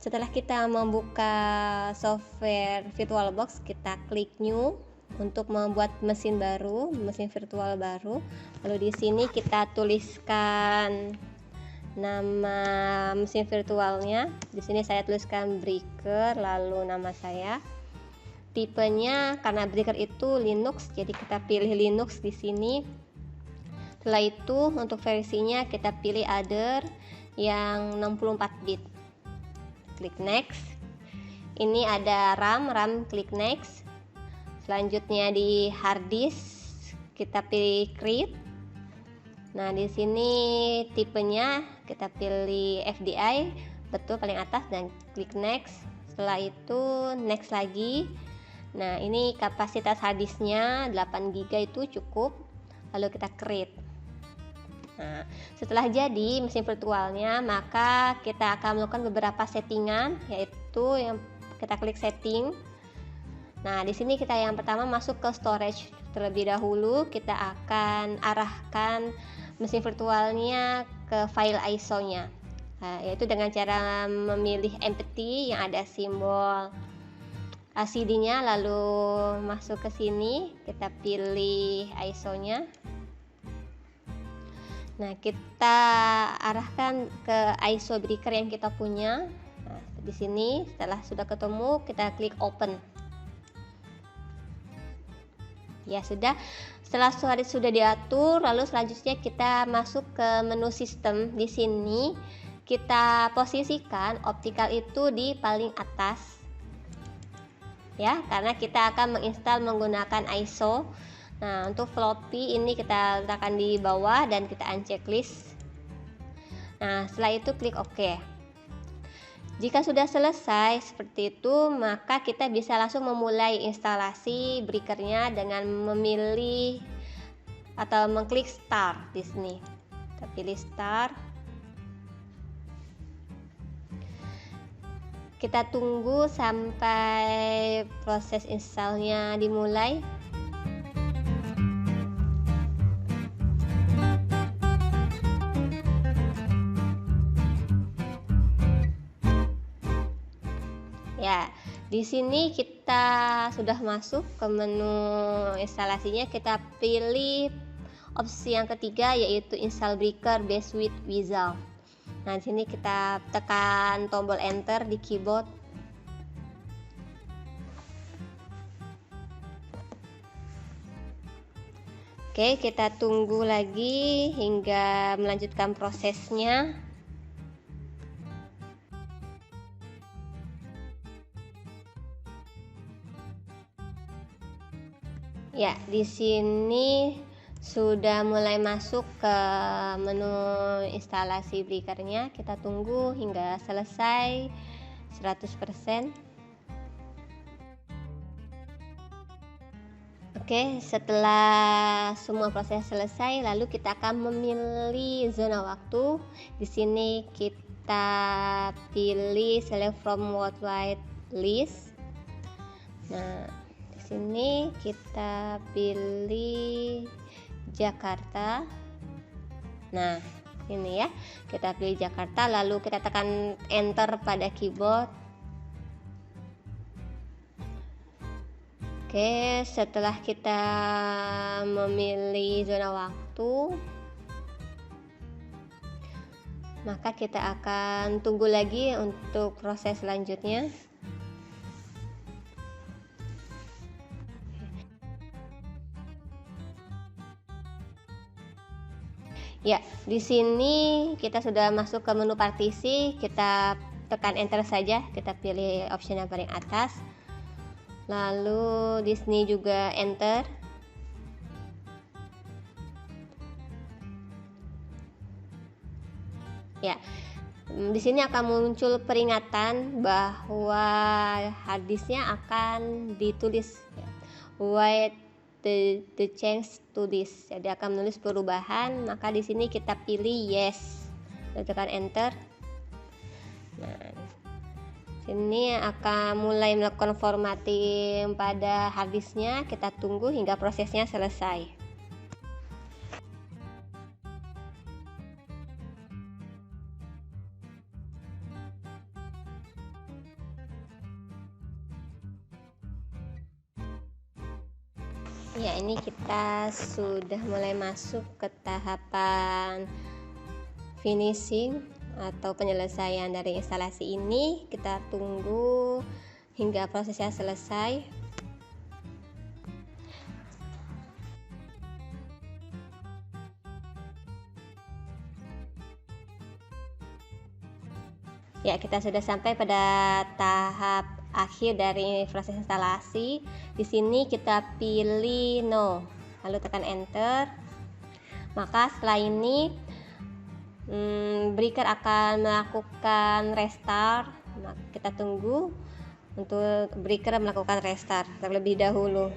Setelah kita membuka software VirtualBox, kita klik New untuk membuat mesin baru, mesin virtual baru. Lalu di sini kita tuliskan nama mesin virtualnya. Di sini saya tuliskan Breaker, lalu nama saya. Tipenya karena Breaker itu Linux, jadi kita pilih Linux di sini. Setelah itu untuk versinya kita pilih Other yang 64 bit. Klik Next. Ini ada RAM, klik Next. Selanjutnya di hard disk kita pilih Create. Nah, di sini tipenya kita pilih FDI, betul paling atas, dan klik Next. Setelah itu Next lagi. Nah, ini kapasitas harddisknya 8 GB itu cukup. Lalu kita create. Nah, setelah jadi mesin virtualnya, maka kita akan melakukan beberapa settingan, yaitu yang kita klik setting. Nah, di sini kita yang pertama masuk ke storage terlebih dahulu. Kita akan arahkan mesin virtualnya ke file ISO-nya. Nah, yaitu dengan cara memilih empty yang ada simbol CD-nya, lalu masuk ke sini, kita pilih ISO-nya. Nah, kita arahkan ke ISO breaker yang kita punya. Nah, di sini setelah sudah ketemu, kita klik open. Ya, sudah. Setelah sudah diatur, lalu selanjutnya kita masuk ke menu sistem. Di sini kita posisikan optical itu di paling atas. Ya, karena kita akan menginstal menggunakan ISO. Nah, untuk floppy ini kita letakkan di bawah dan kita unchecklist. Nah, setelah itu klik OK. Jika sudah selesai seperti itu, maka kita bisa langsung memulai instalasi breakernya dengan memilih atau mengklik Start di sini. Kita pilih Start. Kita tunggu sampai proses installnya dimulai. Ya, di sini kita sudah masuk ke menu instalasinya. Kita pilih opsi yang ketiga, yaitu Install Breaker Based with Wizard. Nah, di sini kita tekan tombol enter di keyboard. Oke, kita tunggu lagi hingga melanjutkan prosesnya. Ya, di sini sudah mulai masuk ke menu instalasi breakernya. Kita tunggu hingga selesai 100%. Oke, setelah semua proses selesai, lalu kita akan memilih zona waktu. Di sini kita pilih select from worldwide list. Nah, di sini kita pilih Jakarta. Nah, ini ya, kita pilih Jakarta, lalu kita tekan enter pada keyboard. Oke, setelah kita memilih zona waktu, maka kita akan tunggu lagi untuk proses selanjutnya. Ya, di sini kita sudah masuk ke menu partisi. Kita tekan enter saja, kita pilih option yang paling atas. Lalu di sini juga enter. Ya, di sini akan muncul peringatan bahwa harddisknya akan ditulis wait the change to this. Jadi akan menulis perubahan, maka di sini kita pilih yes. Lalu tekan enter. Nah, sini akan mulai melakukan formatting pada harddisknya. Kita tunggu hingga prosesnya selesai. Ya, ini kita sudah mulai masuk ke tahapan finishing atau penyelesaian dari instalasi ini. Kita tunggu hingga prosesnya selesai. Ya, kita sudah sampai pada tahap akhir dari proses instalasi. Di sini kita pilih no, lalu tekan enter. Maka setelah ini breaker akan melakukan restart. Nah, kita tunggu untuk breaker melakukan restart terlebih dahulu.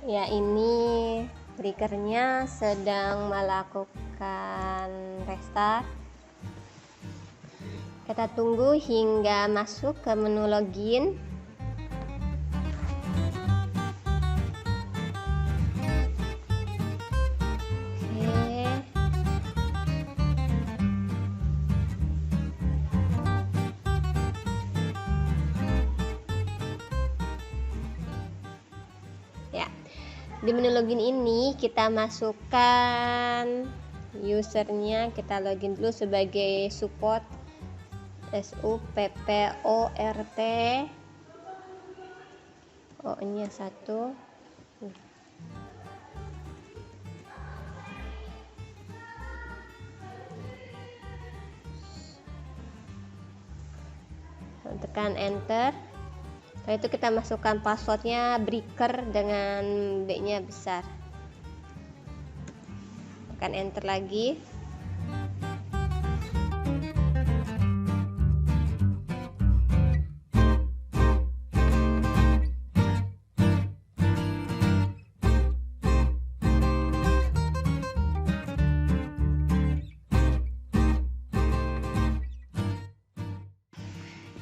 Ya, ini breakernya sedang melakukan restart. Kita tunggu hingga masuk ke menu login. Ya, di menu login ini kita masukkan usernya. Kita login dulu sebagai support, SUPPORT, O-nya 1. Tekan enter. Setelah itu kita masukkan passwordnya breaker dengan B-nya besar. Tekan enter lagi.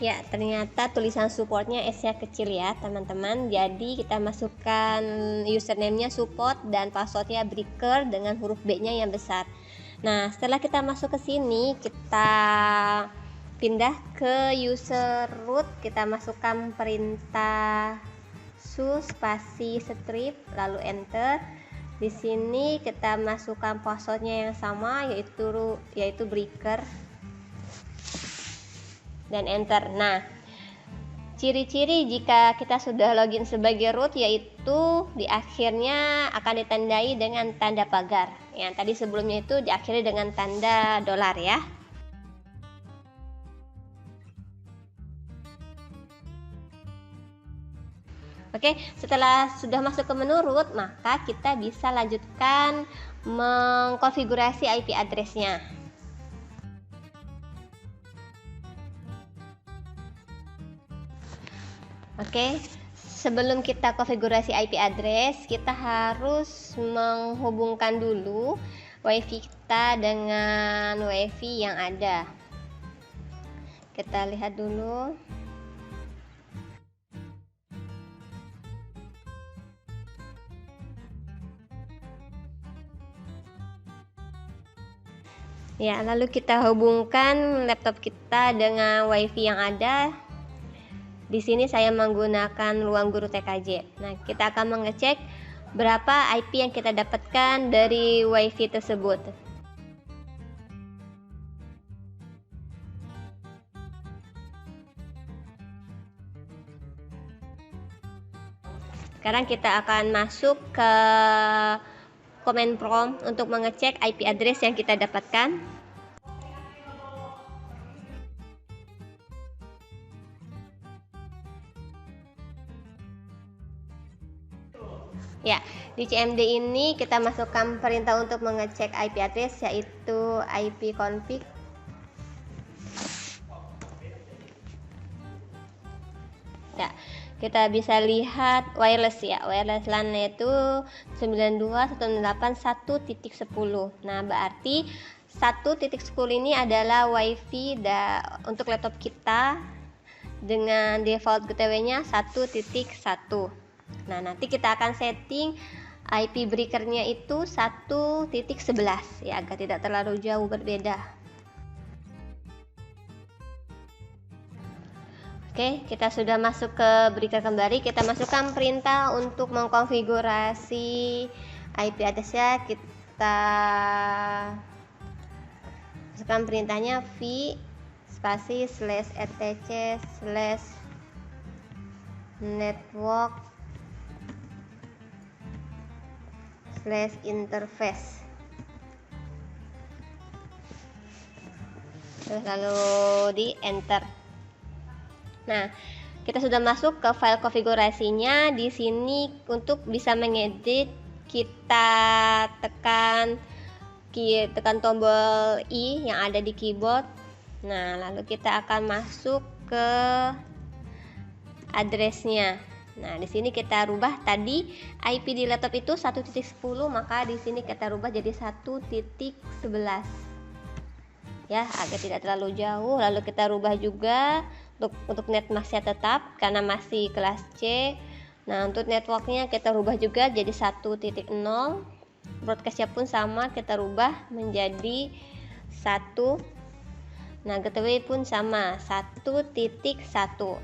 Ya, ternyata tulisan supportnya S-nya kecil ya teman-teman. Jadi kita masukkan username-nya support dan passwordnya breaker dengan huruf B-nya yang besar. Nah, setelah kita masuk ke sini, kita pindah ke user root. Kita masukkan perintah su spasi strip lalu enter. Di sini kita masukkan passwordnya yang sama, yaitu breaker dan enter. Nah, ciri-ciri jika kita sudah login sebagai root yaitu di akhirnya akan ditandai dengan tanda pagar. Yang tadi sebelumnya itu diakhiri dengan tanda dolar ya. Oke, setelah sudah masuk ke menu root, maka kita bisa lanjutkan mengkonfigurasi IP address-nya. Oke, sebelum kita konfigurasi IP address, kita harus menghubungkan dulu WiFi kita dengan WiFi yang ada. Kita lihat dulu. Ya, lalu kita hubungkan laptop kita dengan WiFi yang ada. Di sini saya menggunakan Ruang Guru TKJ. Nah, kita akan mengecek berapa IP yang kita dapatkan dari WiFi tersebut. Sekarang kita akan masuk ke command prompt untuk mengecek IP address yang kita dapatkan. Ya, di CMD ini kita masukkan perintah untuk mengecek IP address yaitu ipconfig. kita bisa lihat wireless ya. Wireless LAN-nya itu 92.168.1.10. Nah, berarti 1.10 ini adalah WiFi untuk laptop kita dengan default GTW-nya 1.1. Nah, nanti kita akan setting IP breaker-nya itu 1.11 ya, agar tidak terlalu jauh berbeda. Oke, kita sudah masuk ke breaker kembali. Kita masukkan perintah untuk mengkonfigurasi IP address-nya. Kita masukkan perintahnya v spasi /etc/network/interface. Lalu di enter. Nah, kita sudah masuk ke file konfigurasinya. Di sini untuk bisa mengedit, kita tekan tombol I yang ada di keyboard. Nah, lalu kita akan masuk ke addressnya. Nah, di sini kita rubah tadi IP di laptop itu 1.10, maka di sini kita rubah jadi 1.11. Ya, agar tidak terlalu jauh. Lalu kita rubah juga untuk netmasknya tetap karena masih kelas C. Nah, untuk networknya kita rubah juga jadi 1.0. Broadcastnya pun sama, kita rubah menjadi 1. Nah, gateway pun sama, 1.1.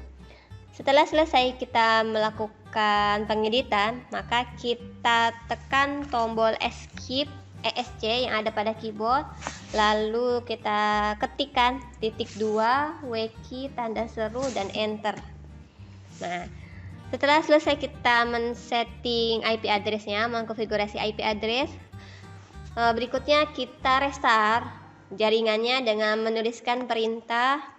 Setelah selesai kita melakukan pengeditan, maka kita tekan tombol escape ESC yang ada pada keyboard, lalu kita ketikkan *2 wkey tanda seru dan enter. Nah, setelah selesai kita men-setting IP address-nya, mengkonfigurasi IP address, berikutnya kita restart jaringannya dengan menuliskan perintah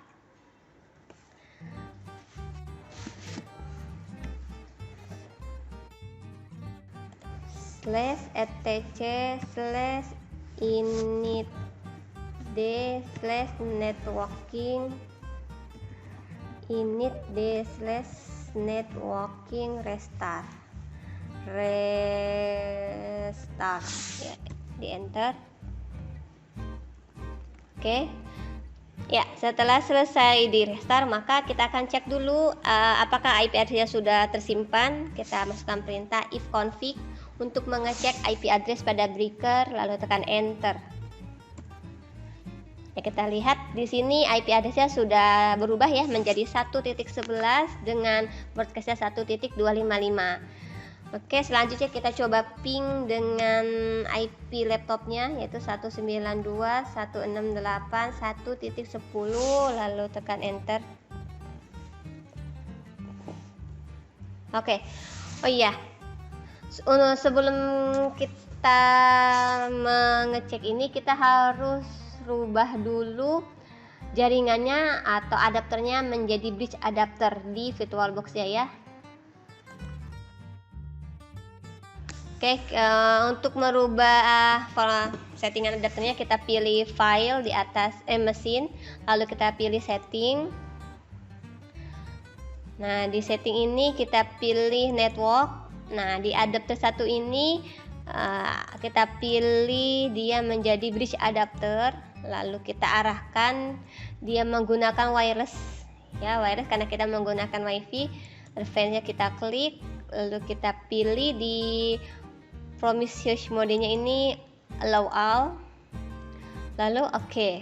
/etc/init/networking restart ya, di enter. Oke. Ya, setelah selesai di restart, maka kita akan cek dulu apakah IP address-nya sudah tersimpan. Kita masukkan perintah ifconfig untuk mengecek IP address pada breaker, lalu tekan enter. Ya, kita lihat di sini IP address-nya sudah berubah ya menjadi 1.11 dengan broadcast-nya 1.255. Oke, selanjutnya kita coba ping dengan IP laptopnya, yaitu 192.168.1.10, lalu tekan enter. Oke. Oh iya, sebelum kita mengecek ini, kita harus rubah dulu jaringannya atau adapternya menjadi bridge adapter di VirtualBox ya. Oke, untuk merubah settingan adapternya, kita pilih file di atas mesin, lalu kita pilih setting. Nah, di setting ini kita pilih network. Nah, di adapter 1 ini kita pilih dia menjadi bridge adapter, lalu kita arahkan dia menggunakan wireless ya, wireless karena kita menggunakan WiFi. Reference-nya kita klik, lalu kita pilih di promiscuous mode-nya ini allow all, lalu oke.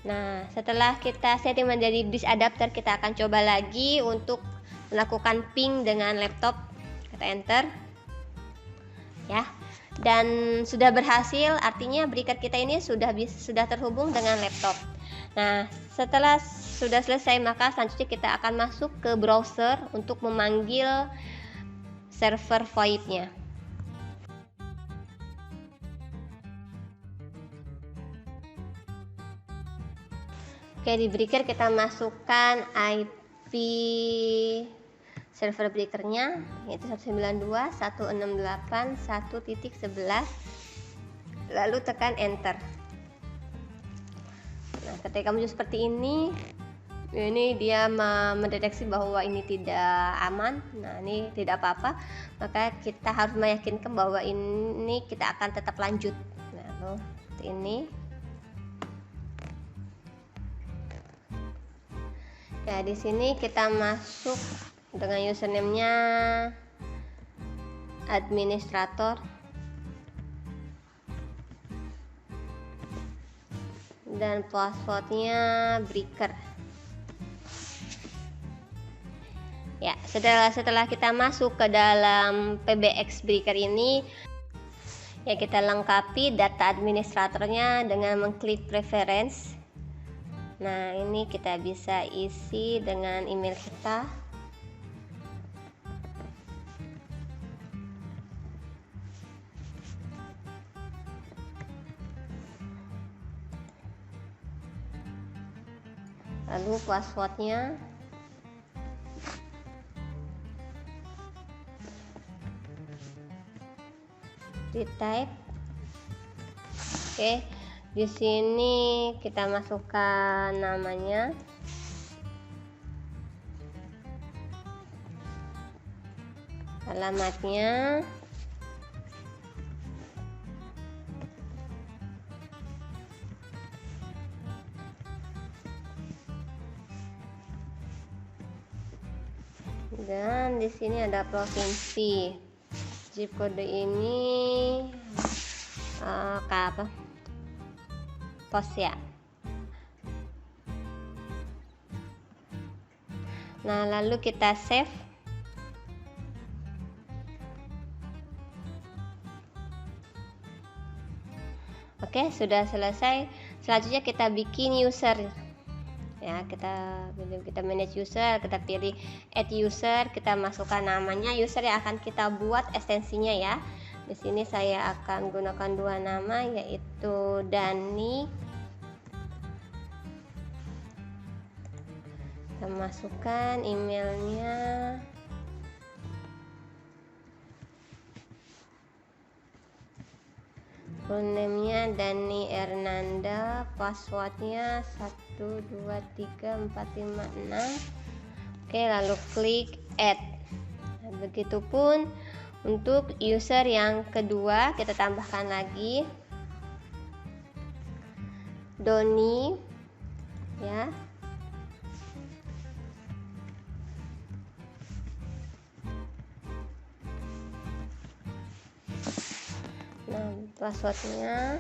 Nah, setelah kita setting menjadi bridge adapter, kita akan coba lagi untuk melakukan ping dengan laptop. Kita enter ya, dan sudah berhasil, artinya breaker kita ini sudah terhubung dengan laptop. Nah, setelah sudah selesai, maka selanjutnya kita akan masuk ke browser untuk memanggil server VoIP-nya. Oke, di breaker kita masukkan IP server breakernya, yaitu 192.168.1.11, lalu tekan enter. Nah, ketika muncul seperti ini, Ini dia mendeteksi bahwa ini tidak aman. Nah, ini tidak apa-apa, maka kita harus meyakinkan bahwa ini kita akan tetap lanjut. Lalu seperti ini. Ya, di sini kita masuk dengan username-nya administrator dan passwordnya breaker. Ya, setelah kita masuk ke dalam PBX breaker ini, ya kita lengkapi data administratornya dengan mengklik preference. Nah, ini kita bisa isi dengan email kita. Lalu passwordnya. Di type. Oke, di sini kita masukkan namanya. Alamatnya. Dan di sini ada provinsi. Zip kode ini apa? Pos ya. Nah, lalu kita save. Oke, sudah selesai. Selanjutnya kita bikin user. Ya, kita manage user, kita pilih add user, kita masukkan namanya user yang akan kita buat ekstensinya ya. Di sini saya akan gunakan dua nama, yaitu Dani. Kita masukkan emailnya. Full name-nya Dani Ernanda, passwordnya 123456. Oke, lalu klik add. Nah, begitupun untuk user yang kedua, kita tambahkan lagi Doni ya. Nah, passwordnya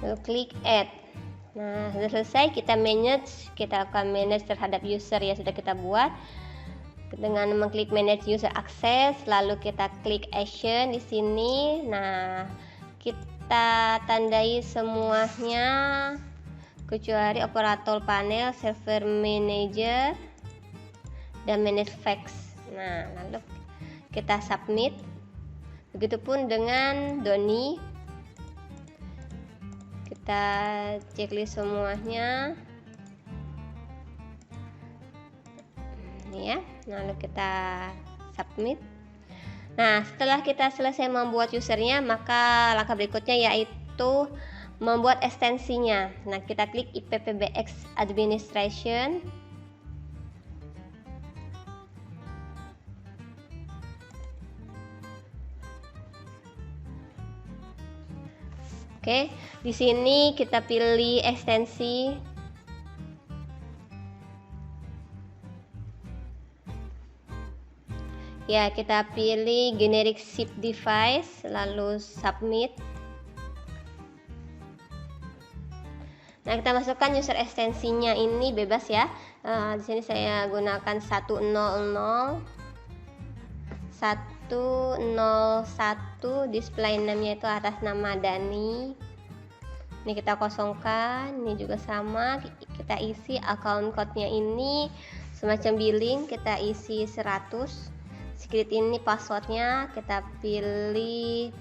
lalu klik add. Nah, sudah selesai, kita akan manage terhadap user yang sudah kita buat dengan mengklik manage user access, lalu kita klik action di sini. Nah, kita tandai semuanya kecuali operator panel, server manager, dan manage fax. Nah, lalu kita submit. Begitupun dengan Doni. Kita checklist semuanya. Ini ya. Lalu kita submit. Nah, setelah kita selesai membuat usernya, maka langkah berikutnya yaitu membuat ekstensinya. Nah, kita klik IPPBX Administration. Oke, di sini kita pilih ekstensi. Ya, kita pilih generic zip device, lalu submit. Nah, kita masukkan user ekstensinya, ini bebas ya. Di sini saya gunakan 101, display name-nya itu atas nama Dani. Ini kita kosongkan, ini juga sama, kita isi account code-nya ini semacam billing, kita isi 100. Secret ini passwordnya kita pilih,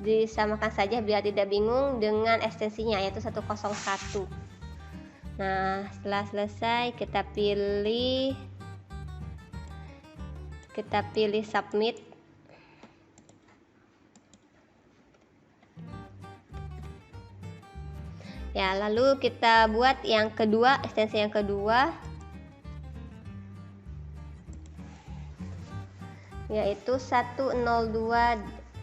disamakan saja biar tidak bingung dengan ekstensinya, yaitu 101. Nah, setelah selesai kita pilih submit. Ya, lalu kita buat yang kedua, ekstensi yang kedua, yaitu 102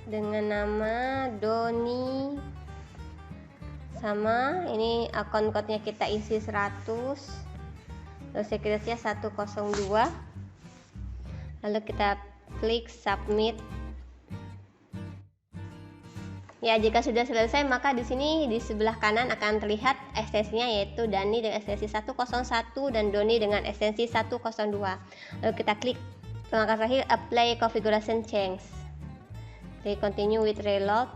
dengan nama Doni. Sama, ini akun code-nya kita isi 100, lalu security-nya 102, lalu kita klik submit. Ya, jika sudah selesai, maka di sini di sebelah kanan akan terlihat ekstensinya, yaitu Dani dengan ekstensi 101 dan Doni dengan ekstensi 102. Lalu kita klik langkah terakhir, apply configuration change. Jadi continue with reload.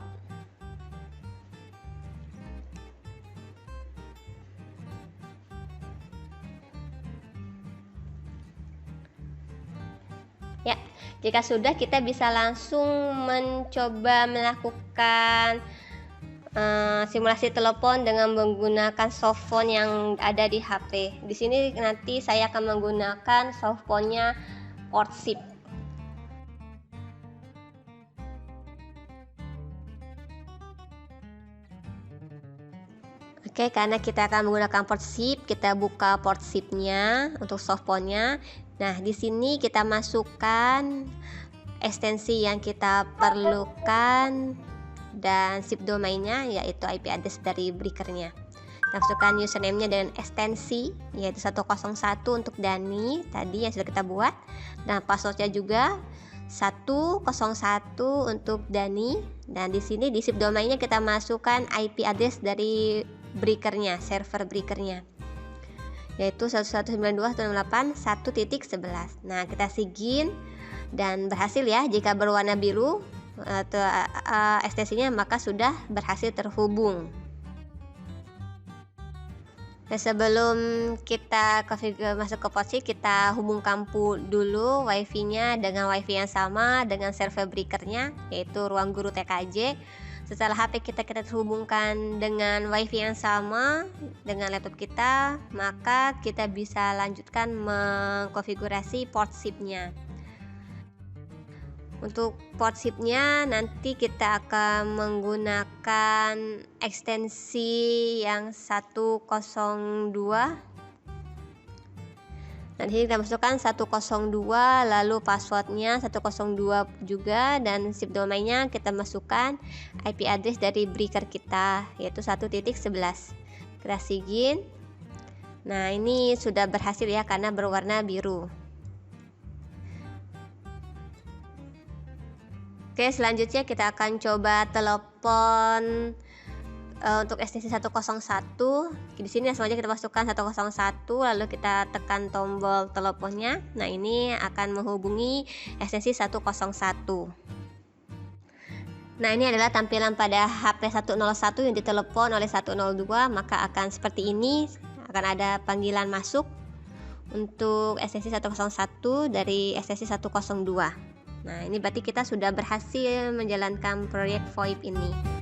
Ya, jika sudah, kita bisa langsung mencoba melakukan simulasi telepon dengan menggunakan softphone yang ada di HP. Di sini nanti saya akan menggunakan softphone-nya Portsip. Oke, karena kita akan menggunakan Portsip, kita buka Portsip-nya untuk softphone-nya. Nah, di sini kita masukkan ekstensi yang kita perlukan dan zip domainnya, yaitu IP address dari breaker-nya. Kita masukkan username-nya dengan ekstensi, yaitu 101 untuk Dani tadi yang sudah kita buat, dan password-nya juga 101 untuk Dani. Dan di sini di zip domainnya kita masukkan IP address dari breaker-nya, server breaker-nya, yaitu 192.168.1.11. Nah, kita sigin dan berhasil ya. Jika berwarna biru atau ekstensinya, maka sudah berhasil terhubung. Nah, sebelum kita masuk ke Portsip, kita hubungkan dulu wifi-nya dengan wifi yang sama dengan server breaker-nya, yaitu Ruang Guru TKJ. Setelah HP kita terhubungkan dengan wifi yang sama dengan laptop kita, maka kita bisa lanjutkan mengkonfigurasi Portsip-nya. Untuk Portsip-nya nanti kita akan menggunakan ekstensi yang 102. Nanti kita masukkan 102, lalu passwordnya 102 juga, dan zip domainnya kita masukkan IP address dari breaker kita, yaitu 1.11. Kita sigin. Nah, ini sudah berhasil ya karena berwarna biru. Oke, selanjutnya kita akan coba telepon untuk ekstensi 101. Di sini langsung aja kita masukkan 101, lalu kita tekan tombol teleponnya. Nah, ini akan menghubungi ekstensi 101. Nah, ini adalah tampilan pada HP 101 yang ditelepon oleh 102, maka akan seperti ini. Akan ada panggilan masuk untuk ekstensi 101 dari ekstensi 102. Nah, ini berarti kita sudah berhasil menjalankan proyek VoIP ini.